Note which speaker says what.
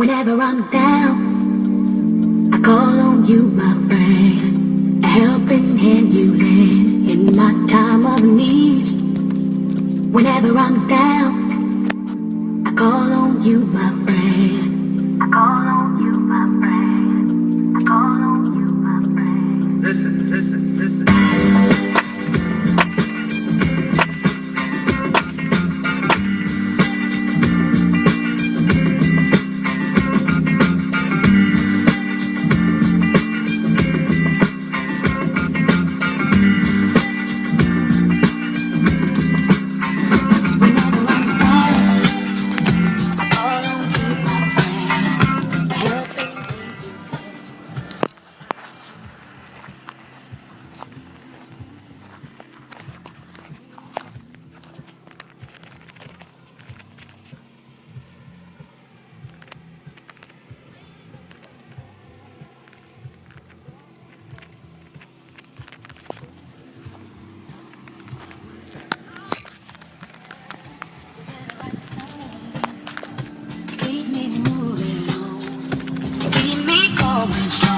Speaker 1: Whenever I'm down, I call on you, my friend. A helping hand you lend in my time of need. Whenever I'm down, I call on you, my friend. I call on you, my friend. I call on you, my friend. Listen, listen, listen. Keep me moving on, keep me going strong.